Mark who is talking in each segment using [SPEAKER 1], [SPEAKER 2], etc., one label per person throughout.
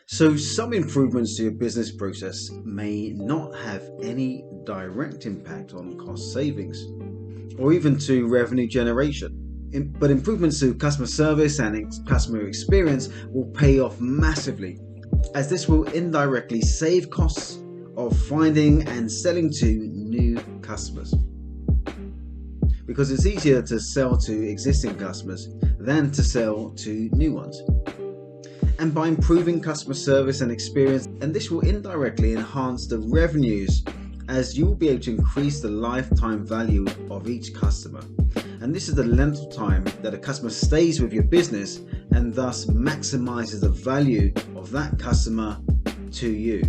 [SPEAKER 1] So some improvements to your business process may not have any direct impact on cost savings or even to revenue generation. But improvements to customer service and customer experience will pay off massively, as this will indirectly save costs of finding and selling to new customers. Because it's easier to sell to existing customers than to sell to new ones. And by improving customer service and experience, and this will indirectly enhance the revenues, as you will be able to increase the lifetime value of each customer. And this is the length of time that a customer stays with your business, and thus maximizes the value of that customer to you.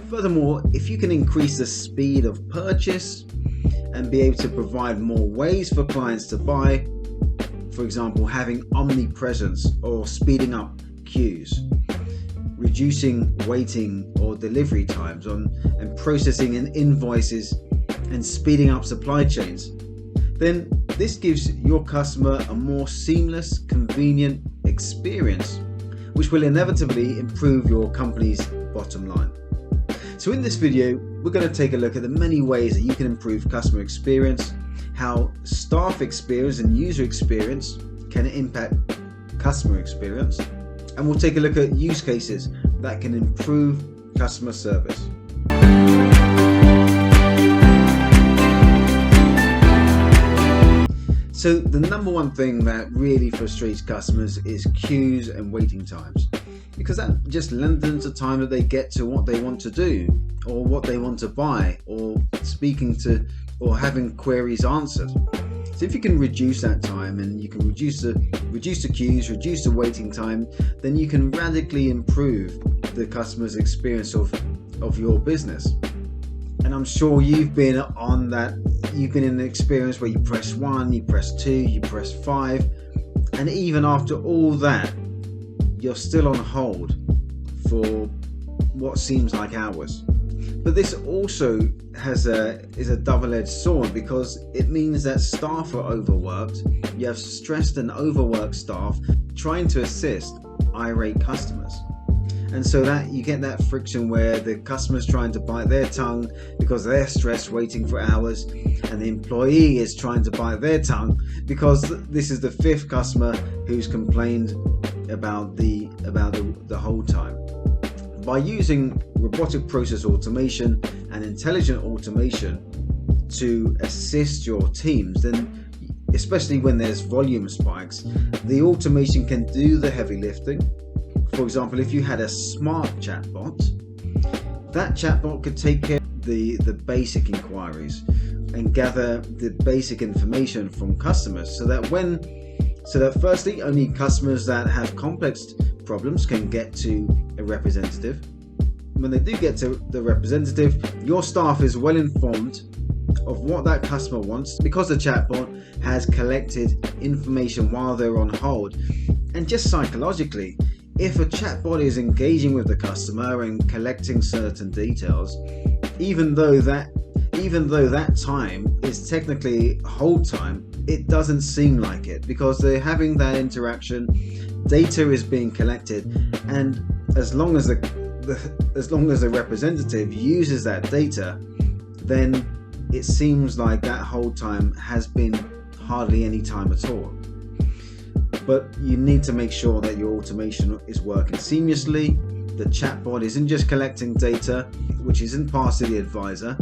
[SPEAKER 1] Furthermore, if you can increase the speed of purchase and be able to provide more ways for clients to buy, for example, having omnipresence or speeding up queues, reducing waiting or delivery times and processing in invoices and speeding up supply chains, then this gives your customer a more seamless, convenient experience, which will inevitably improve your company's bottom line. So in this video, we're going to take a look at the many ways that you can improve customer experience, how staff experience and user experience can impact customer experience, and we'll take a look at use cases that can improve customer service. So the number one thing that really frustrates customers is queues and waiting times, because that just lengthens the time that they get to what they want to do or what they want to buy or speaking to or having queries answered. So if you can reduce that time and you can reduce the queues, reduce the waiting time, then you can radically improve the customer's experience of your business. And I'm sure you've been on that. You've been in an experience where you press 1, you press 2, you press 5, and even after all that, you're still on hold for what seems like hours. But this also is a double-edged sword, because it means that staff are overworked. You have stressed and overworked staff trying to assist irate customers. And so that you get that friction where the customer's trying to bite their tongue because they're stressed waiting for hours, and the employee is trying to bite their tongue because this is the 5th customer who's complained about the whole time. By using robotic process automation and intelligent automation to assist your teams, then especially when there's volume spikes, the automation can do the heavy lifting. For example, if you had a smart chatbot, that chatbot could take care of the basic inquiries and gather the basic information from customers, so that firstly, only customers that have complex problems can get to a representative. When they do get to the representative, your staff is well informed of what that customer wants, because the chatbot has collected information while they're on hold. And just psychologically, if a chatbot is engaging with the customer and collecting certain details, even though that time is technically hold time, it doesn't seem like it, because they're having that interaction, data is being collected, and as long as the representative uses that data, then it seems like that hold time has been hardly any time at all. But you need to make sure that your automation is working seamlessly. The chatbot isn't just collecting data which isn't passed to the advisor.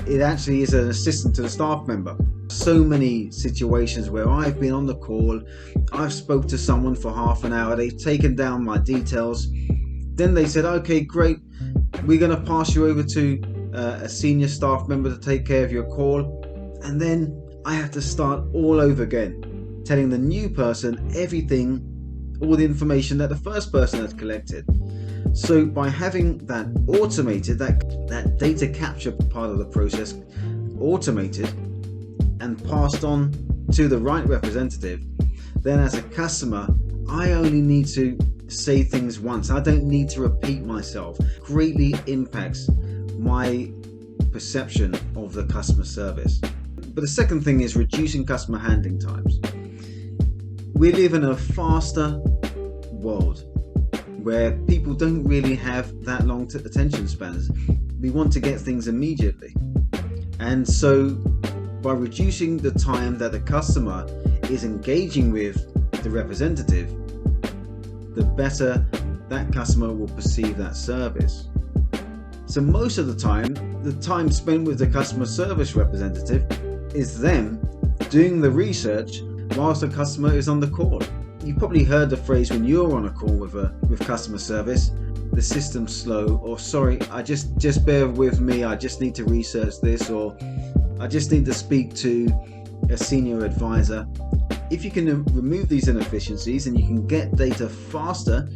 [SPEAKER 1] It actually is an assistant to the staff member. So many situations where I've been on the call, I've spoke to someone for half an hour, they've taken down my details, then they said, okay, great, we're going to pass you over to a senior staff member to take care of your call. And then I have to start all over again, telling the new person everything, all the information that the first person had collected. So by having that automated, that data capture part of the process automated and passed on to the right representative, then as a customer, I only need to say things once. I don't need to repeat myself. Greatly impacts my perception of the customer service. But the second thing is reducing customer handling times. We live in a faster world, where people don't really have that long attention spans. We want to get things immediately. And so by reducing the time that the customer is engaging with the representative, the better that customer will perceive that service. So most of the time spent with the customer service representative is them doing the research whilst the customer is on the call. You've probably heard the phrase when you're on a call with customer service, the system's slow, or sorry, I just bear with me, I just need to research this, or I just need to speak to a senior advisor. If you can remove these inefficiencies and you can get data faster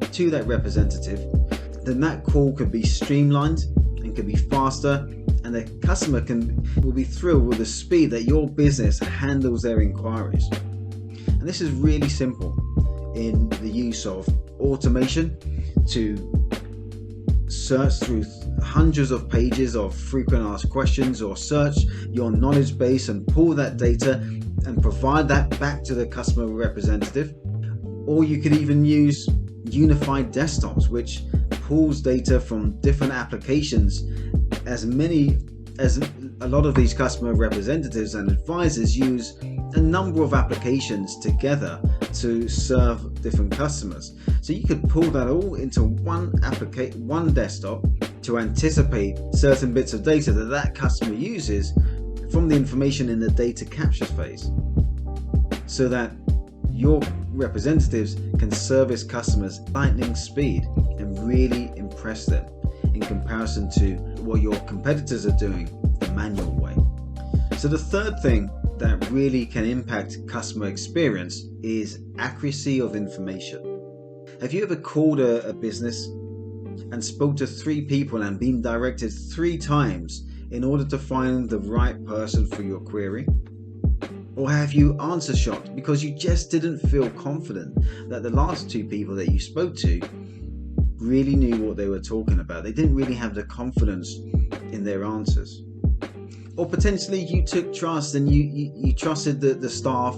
[SPEAKER 1] to that representative, then that call can be streamlined and can be faster, and the customer will be thrilled with the speed that your business handles their inquiries. And this is really simple in the use of automation to search through hundreds of pages of frequent asked questions, or search your knowledge base and pull that data and provide that back to the customer representative. Or you could even use unified desktops, which pulls data from different applications. As a lot of these customer representatives and advisors use a number of applications together to serve different customers. So you could pull that all into one desktop to anticipate certain bits of data that customer uses from the information in the data capture phase, so that your representatives can service customers lightning speed and really impress them in comparison to what your competitors are doing the manual way. So the third thing that really can impact customer experience is accuracy of information. Have you ever called a business and spoke to 3 people and been directed 3 times in order to find the right person for your query? Or have you answer shocked because you just didn't feel confident that the last 2 people that you spoke to really knew what they were talking about? They didn't really have the confidence in their answers. Or potentially you took trust and you trusted the staff,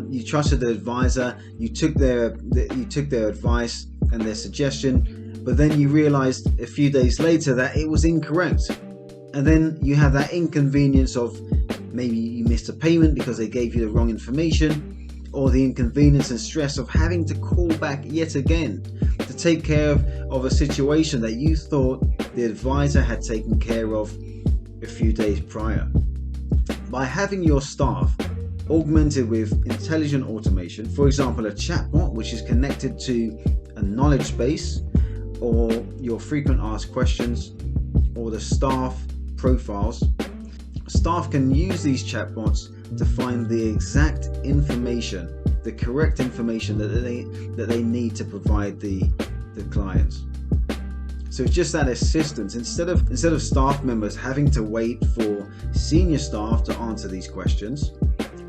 [SPEAKER 1] you trusted the advisor, you took their advice and their suggestion, but then you realized a few days later that it was incorrect. And then you have that inconvenience of maybe you missed a payment because they gave you the wrong information, or the inconvenience and stress of having to call back yet again to take care of a situation that you thought the advisor had taken care of a few days prior. By having your staff augmented with intelligent automation, for example a chatbot which is connected to a knowledge base, or your frequent asked questions, or the staff profiles, staff can use these chatbots to find the exact information, the correct information that they need to provide the clients. So it's just that assistance. Instead of staff members having to wait for senior staff to answer these questions,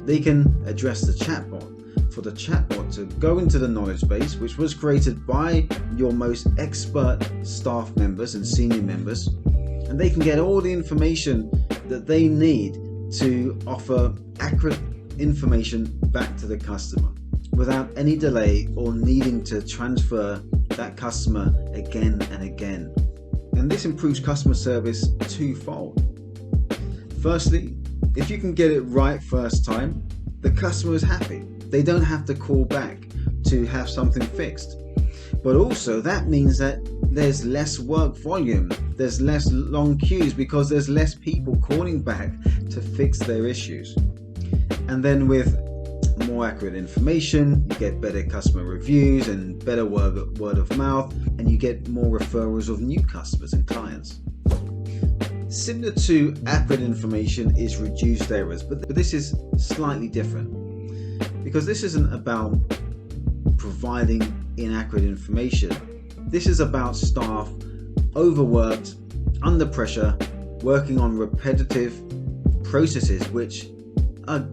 [SPEAKER 1] they can address the chatbot. For the chatbot to go into the knowledge base, which was created by your most expert staff members and senior members, and they can get all the information that they need to offer accurate information back to the customer without any delay or needing to transfer that customer again and again. And this improves customer service twofold. Firstly, if you can get it right first time, the customer is happy. They don't have to call back to have something fixed. But also that means that there's less work volume, there's less long queues because there's less people calling back to fix their issues. And then with more accurate information, you get better customer reviews and better word of mouth, and you get more referrals of new customers and clients. Similar to accurate information is reduced errors, but this is slightly different, because this isn't about providing inaccurate information. This is about staff overworked, under pressure, working on repetitive processes which are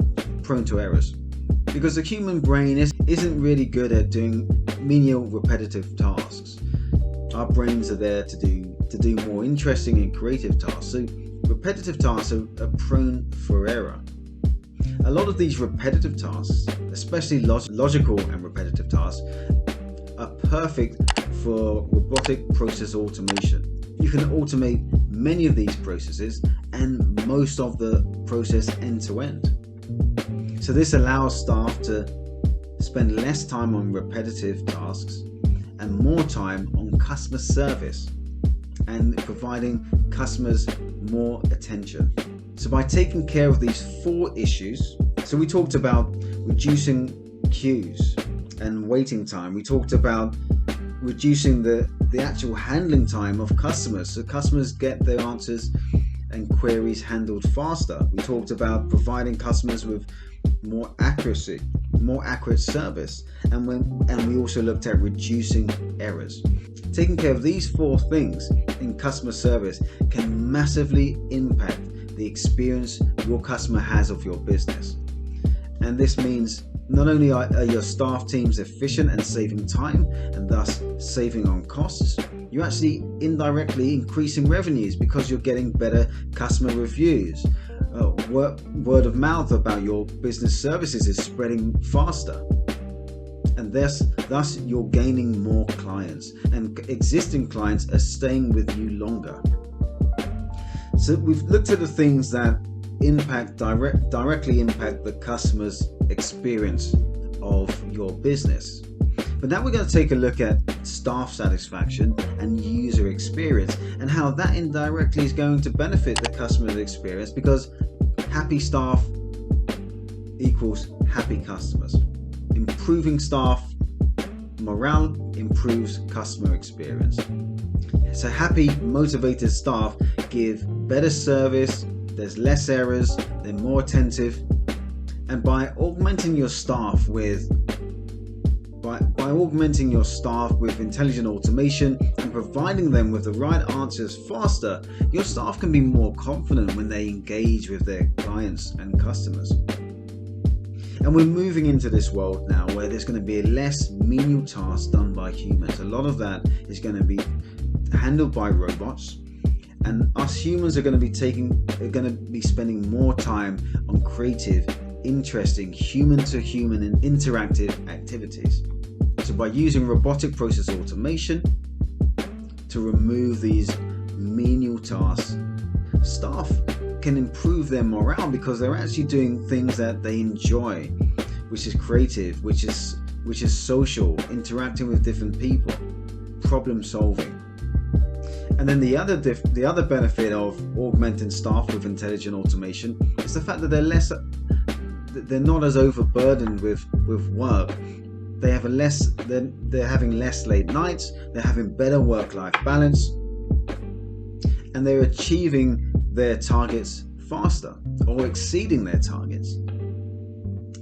[SPEAKER 1] prone to errors. Because the human brain isn't really good at doing menial repetitive tasks. Our brains are there to do more interesting and creative tasks. So repetitive tasks are prone for error. A lot of these repetitive tasks, especially logical and repetitive tasks, are perfect for robotic process automation. You can automate many of these processes and most of the process end to end. So this allows staff to spend less time on repetitive tasks and more time on customer service and providing customers more attention. So by taking care of these 4 issues, so we talked about reducing queues and waiting time. We talked about reducing the actual handling time of customers, so customers get their answers and queries handled faster. We talked about providing customers with more accuracy, more accurate service, and we also looked at reducing errors. Taking care of these 4 things in customer service can massively impact the experience your customer has of your business. And this means not only are your staff teams efficient and saving time and thus saving on costs, you're actually indirectly increasing revenues because you're getting better customer reviews. Word of mouth about your business services is spreading faster, and thus you're gaining more clients, and existing clients are staying with you longer. So we've looked at the things that directly impact the customer's experience of your business. But now we're going to take a look at staff satisfaction and user experience and how that indirectly is going to benefit the customer's experience, because happy staff equals happy customers. Improving staff morale improves customer experience. So happy, motivated staff give better service, there's less errors, they're more attentive, and by augmenting your staff with intelligent automation and providing them with the right answers faster, your staff can be more confident when they engage with their clients and customers. And we're moving into this world now where there's going to be less menial tasks done by humans. A lot of that is going to be handled by robots, and us humans are going to be spending more time on creative, interesting, human-to-human and interactive activities. So by using robotic process automation to remove these menial tasks, staff can improve their morale because they're actually doing things that they enjoy, which is creative, which is social, interacting with different people, problem solving. And then the other benefit of augmenting staff with intelligent automation is the fact that they're not as overburdened with work. They're having less late nights, they're having better work-life balance, and they're achieving their targets faster or exceeding their targets,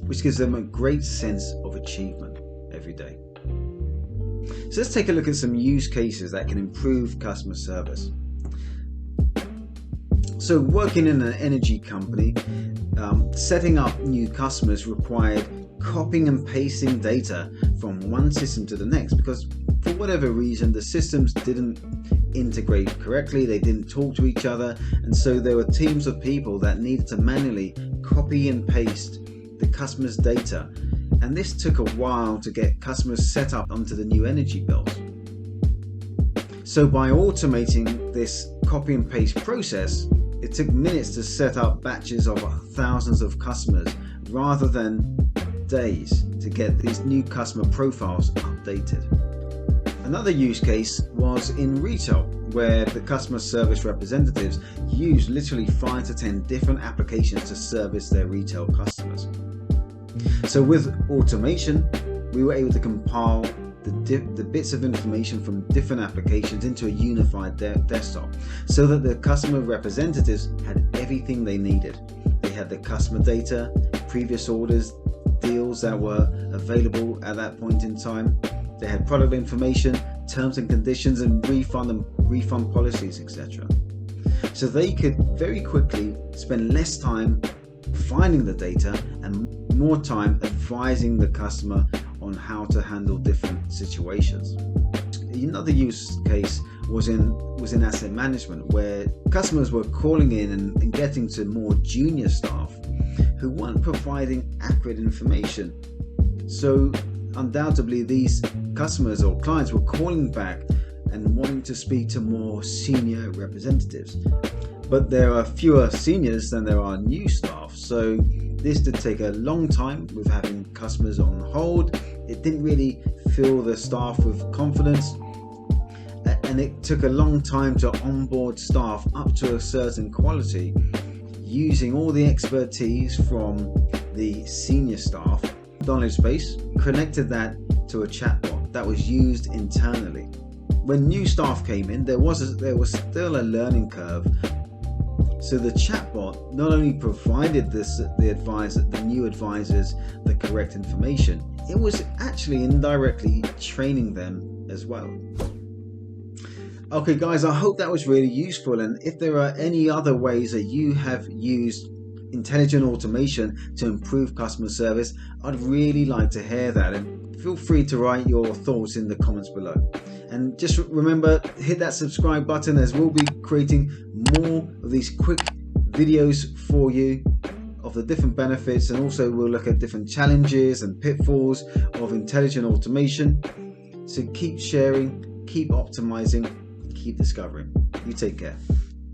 [SPEAKER 1] which gives them a great sense of achievement every day. So let's take a look at some use cases that can improve customer service. So working in an energy company, setting up new customers required copying and pasting data from one system to the next because for whatever reason the systems didn't integrate correctly, they didn't talk to each other, and so there were teams of people that needed to manually copy and paste the customer's data, and this took a while to get customers set up onto the new energy bills. So by automating this copy and paste process, it took minutes to set up batches of thousands of customers rather than days to get these new customer profiles updated. Another use case was in retail, where the customer service representatives used literally 5 to 10 different applications to service their retail customers. So with automation, we were able to compile the bits of information from different applications into a unified desktop so that the customer representatives had everything they needed. They had the customer data, previous orders, deals that were available at that point in time. They had product information, terms and conditions, and refund policies, etc. So they could very quickly spend less time finding the data and more time advising the customer on how to handle different situations. Another use case was in asset management, where customers were calling in and getting to more junior staff who weren't providing accurate information. So undoubtedly these customers or clients were calling back and wanting to speak to more senior representatives. But there are fewer seniors than there are new staff, so this did take a long time with having customers on hold. It didn't really fill the staff with confidence, and it took a long time to onboard staff up to a certain quality, using all the expertise from the senior staff knowledge base, connected that to a chatbot that was used internally. When new staff came in, there was still a learning curve. So the chatbot not only provided the new advisors the correct information, it was actually indirectly training them as well. Okay guys, I hope that was really useful, and if there are any other ways that you have used intelligent automation to improve customer service, I'd really like to hear that, and feel free to write your thoughts in the comments below. And just remember, hit that subscribe button, as we'll be creating more of these quick videos for you of the different benefits, and also we'll look at different challenges and pitfalls of intelligent automation. So keep sharing, keep optimizing, keep discovering. You take care.